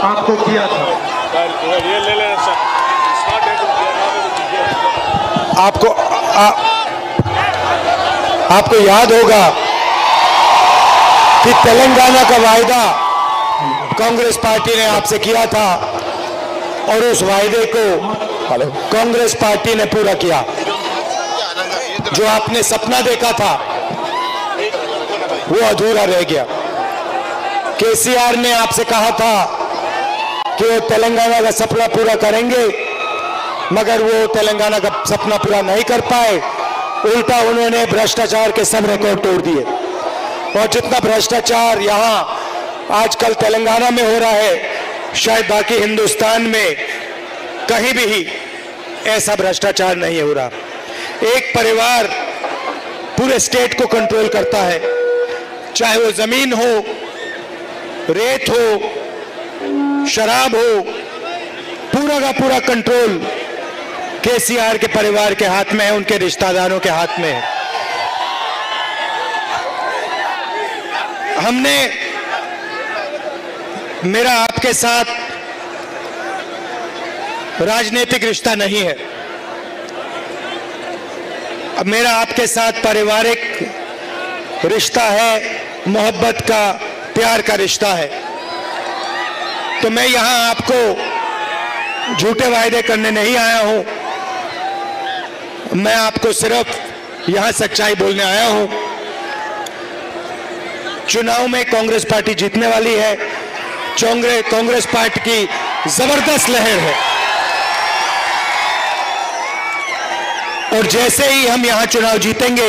आपको किया था। आपको याद होगा कि तेलंगाना का वायदा कांग्रेस पार्टी ने आपसे किया था और उस वायदे को कांग्रेस पार्टी ने पूरा किया। जो आपने सपना देखा था वो अधूरा रह गया। केसीआर ने आपसे कहा था कि वो तेलंगाना का सपना पूरा करेंगे, मगर वो तेलंगाना का सपना पूरा नहीं कर पाए। उल्टा उन्होंने भ्रष्टाचार के सब रिकॉर्ड तोड़ दिए। और जितना भ्रष्टाचार यहाँ आजकल तेलंगाना में हो रहा है, शायद बाकी हिंदुस्तान में कहीं भी ऐसा भ्रष्टाचार नहीं हो रहा। एक परिवार पूरे स्टेट को कंट्रोल करता है, चाहे वो जमीन हो, रेत हो, शराब हो, पूरा का पूरा कंट्रोल केसीआर के परिवार के हाथ में है, उनके रिश्तेदारों के हाथ में है। मेरा आपके साथ राजनीतिक रिश्ता नहीं है, अब मेरा आपके साथ पारिवारिक रिश्ता है, मोहब्बत का, प्यार का रिश्ता है। तो मैं यहां आपको झूठे वायदे करने नहीं आया हूं, मैं आपको सिर्फ यहां सच्चाई बोलने आया हूं। चुनाव में कांग्रेस पार्टी जीतने वाली है। कांग्रेस पार्टी की जबरदस्त लहर है और जैसे ही हम यहां चुनाव जीतेंगे,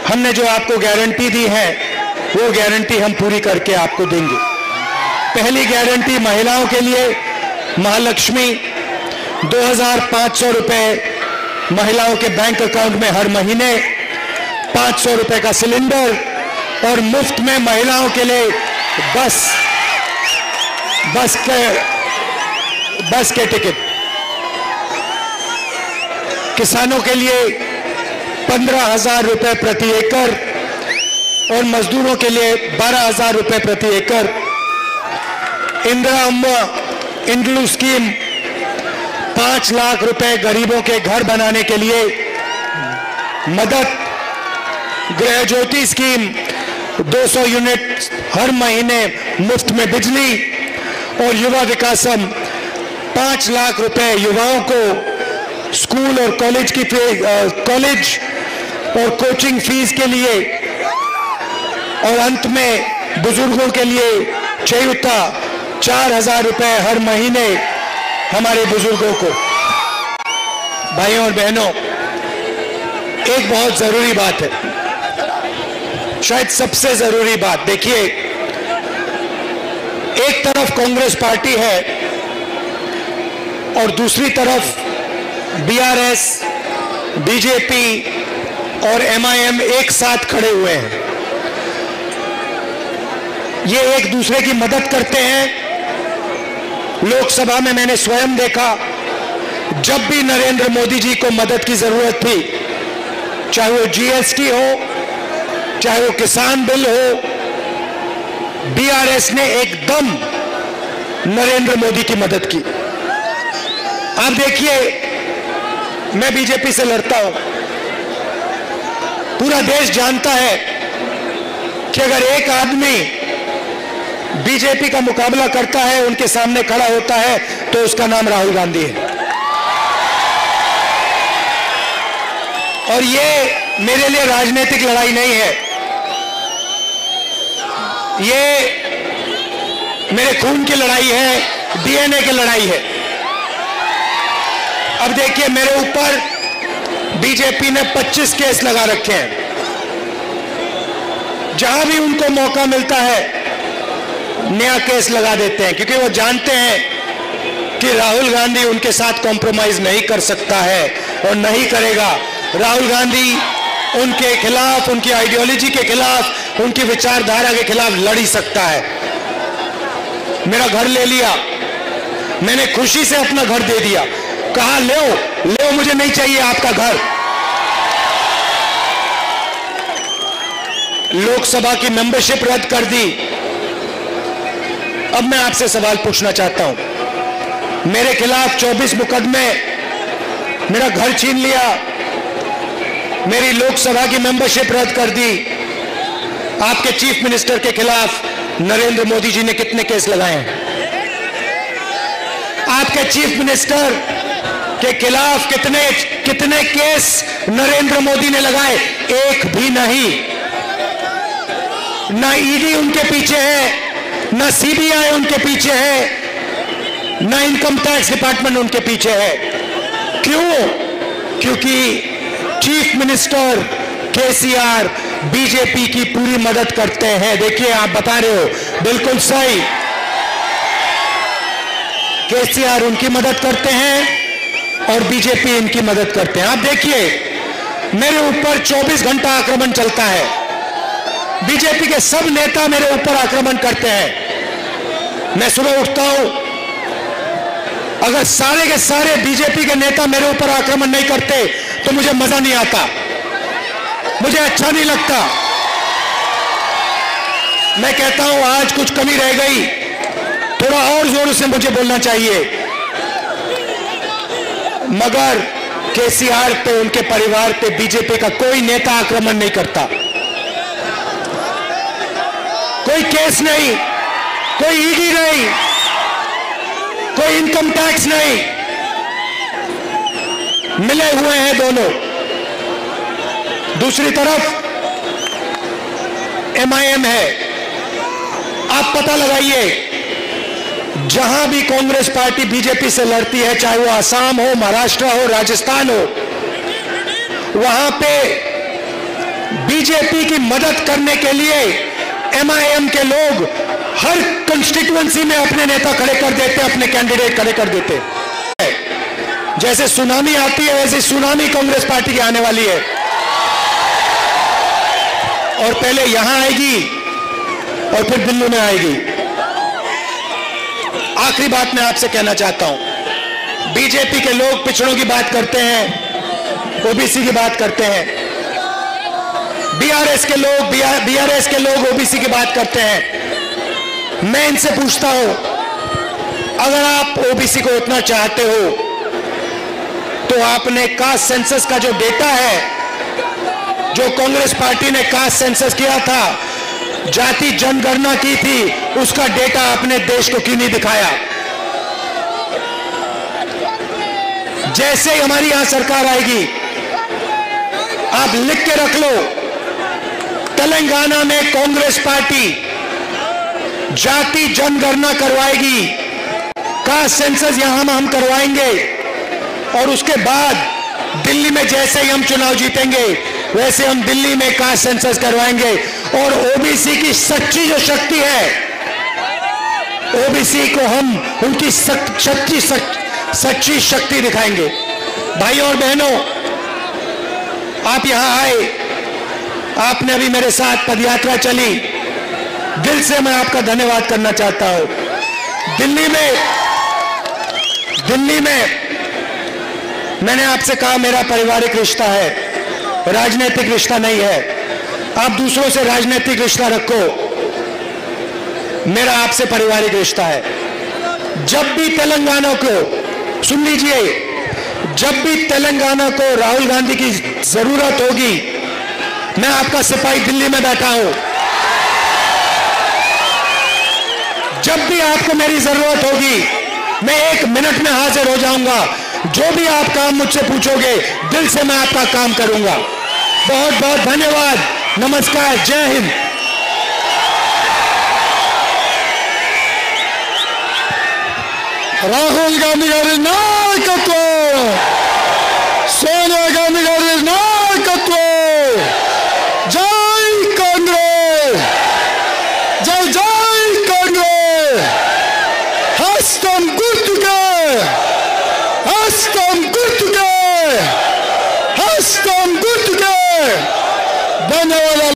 हमने जो आपको गारंटी दी है वो गारंटी हम पूरी करके आपको देंगे। पहली गारंटी महिलाओं के लिए महालक्ष्मी 2500 रुपए महिलाओं के बैंक अकाउंट में हर महीने, 500 रुपए का सिलेंडर और मुफ्त में महिलाओं के लिए बस के टिकट। किसानों के लिए 15,000 रुपए प्रति एकड़ और मजदूरों के लिए 12,000 रुपए प्रति एकड़। इंदिरा अम्मा इंड्लू स्कीम 5 लाख रुपए गरीबों के घर बनाने के लिए मदद। गृह ज्योति स्कीम 200 यूनिट हर महीने मुफ्त में बिजली। और युवा विकासम 5 लाख रुपए युवाओं को स्कूल और कॉलेज और कोचिंग फीस के लिए। और अंत में बुजुर्गों के लिए चयौता 4,000 रुपए हर महीने हमारे बुजुर्गों को। भाइयों और बहनों, एक बहुत जरूरी बात है, शायद सबसे जरूरी बात। देखिए, एक तरफ कांग्रेस पार्टी है और दूसरी तरफ बीआरएस, बीजेपी और एमआईएम एक साथ खड़े हुए हैं। ये एक दूसरे की मदद करते हैं। लोकसभा में मैंने स्वयं देखा, जब भी नरेंद्र मोदी जी को मदद की जरूरत थी, चाहे वो जीएसटी हो, चाहे वो किसान बिल हो, बीआरएस ने एकदम नरेंद्र मोदी की मदद की। आप देखिए, मैं बीजेपी से लड़ता हूं, पूरा देश जानता है कि अगर एक आदमी बीजेपी का मुकाबला करता है, उनके सामने खड़ा होता है, तो उसका नाम राहुल गांधी है। और ये मेरे लिए राजनीतिक लड़ाई नहीं है, ये मेरे खून की लड़ाई है, डीएनए की लड़ाई है। अब देखिए, मेरे ऊपर बीजेपी ने 25 केस लगा रखे हैं। जहां भी उनको मौका मिलता है नया केस लगा देते हैं, क्योंकि वो जानते हैं कि राहुल गांधी उनके साथ कॉम्प्रोमाइज नहीं कर सकता है और नहीं करेगा। राहुल गांधी उनके खिलाफ, उनकी आइडियोलॉजी के खिलाफ, उनकी विचारधारा के खिलाफ लड़ ही सकता है। मेरा घर ले लिया, मैंने खुशी से अपना घर दे दिया, कहा ले मुझे नहीं चाहिए आपका घर। लोकसभा की मेंबरशिप रद्द कर दी, अब मैं आपसे सवाल पूछना चाहता हूं। मेरे खिलाफ 24 मुकदमे, मेरा घर छीन लिया, मेरी लोकसभा की मेंबरशिप रद्द कर दी। आपके चीफ मिनिस्टर के खिलाफ नरेंद्र मोदी जी ने कितने केस लगाए हैं? आपके चीफ मिनिस्टर के खिलाफ कितने केस नरेंद्र मोदी ने लगाए? एक भी नहीं। ना ईडी उनके पीछे है, ना सीबीआई उनके पीछे है, ना इनकम टैक्स डिपार्टमेंट उनके पीछे है। क्यों? क्योंकि चीफ मिनिस्टर केसीआर बीजेपी की पूरी मदद करते हैं। देखिए, आप बता रहे हो, बिल्कुल सही, केसीआर उनकी मदद करते हैं और बीजेपी इनकी मदद करते हैं। आप देखिए, मेरे ऊपर 24 घंटा आक्रमण चलता है, बीजेपी के सब नेता मेरे ऊपर आक्रमण करते हैं। मैं सुबह उठता हूं, अगर सारे के सारे बीजेपी के नेता मेरे ऊपर आक्रमण नहीं करते तो मुझे मजा नहीं आता, मुझे अच्छा नहीं लगता। मैं कहता हूं आज कुछ कमी रह गई, थोड़ा और जोर से मुझे बोलना चाहिए। मगर केसीआर पे, उनके परिवार पे बीजेपी का कोई नेता आक्रमण नहीं करता, कोई केस नहीं, कोई ईडी नहीं, कोई इनकम टैक्स नहीं, मिले हुए हैं दोनों। दूसरी तरफ एमआईएम है। आप पता लगाइए, जहां भी कांग्रेस पार्टी बीजेपी से लड़ती है, चाहे वो आसाम हो, महाराष्ट्र हो, राजस्थान हो, वहां पे बीजेपी की मदद करने के लिए एमआईएम के लोग हर कंस्टिट्यूएंसी में अपने नेता खड़े कर देते हैं, अपने कैंडिडेट खड़े कर देते हैं। जैसे सुनामी आती है, वैसे सुनामी कांग्रेस पार्टी की आने वाली है, और पहले यहां आएगी और फिर दिल्ली में आएगी। आखिरी बात मैं आपसे कहना चाहता हूं, बीजेपी के लोग पिछड़ों की बात करते हैं, ओबीसी की बात करते हैं, बीआरएस के लोग ओबीसी की बात करते हैं। मैं इनसे पूछता हूं, अगर आप ओबीसी को उतना चाहते हो तो आपने कास्ट सेंसस का जो डेटा है, जो कांग्रेस पार्टी ने कास्ट सेंसस किया था, जाति जनगणना की थी, उसका डेटा अपने देश को क्यों नहीं दिखाया? जैसे ही हमारी यहां सरकार आएगी, आप लिख के रख लो, तेलंगाना में कांग्रेस पार्टी जाति जनगणना करवाएगी, कास्ट सेंसस यहां हम करवाएंगे, और उसके बाद दिल्ली में जैसे ही हम चुनाव जीतेंगे वैसे हम दिल्ली में कास्ट सेंसस करवाएंगे, और ओबीसी की सच्ची जो शक्ति है, ओबीसी को हम उनकी सच्ची शक्ति दिखाएंगे। भाइयों और बहनों, आप यहां आए, आपने अभी मेरे साथ पदयात्रा चली, दिल से मैं आपका धन्यवाद करना चाहता हूं। दिल्ली में मैंने आपसे कहा मेरा पारिवारिक रिश्ता है, राजनीतिक रिश्ता नहीं है। आप दूसरों से राजनीतिक रिश्ता रखो, मेरा आपसे पारिवारिक रिश्ता है। जब भी तेलंगाना को, सुन लीजिए, जब भी तेलंगाना को राहुल गांधी की जरूरत होगी, मैं आपका सिपाही दिल्ली में बैठा हूं। जब भी आपको मेरी जरूरत होगी, मैं 1 मिनट में हाजिर हो जाऊंगा। जो भी आप काम मुझसे पूछोगे, दिल से मैं आपका काम करूंगा। बहुत बहुत धन्यवाद, नमस्कार, जय हिंद। राहुल गांधी गारी नायक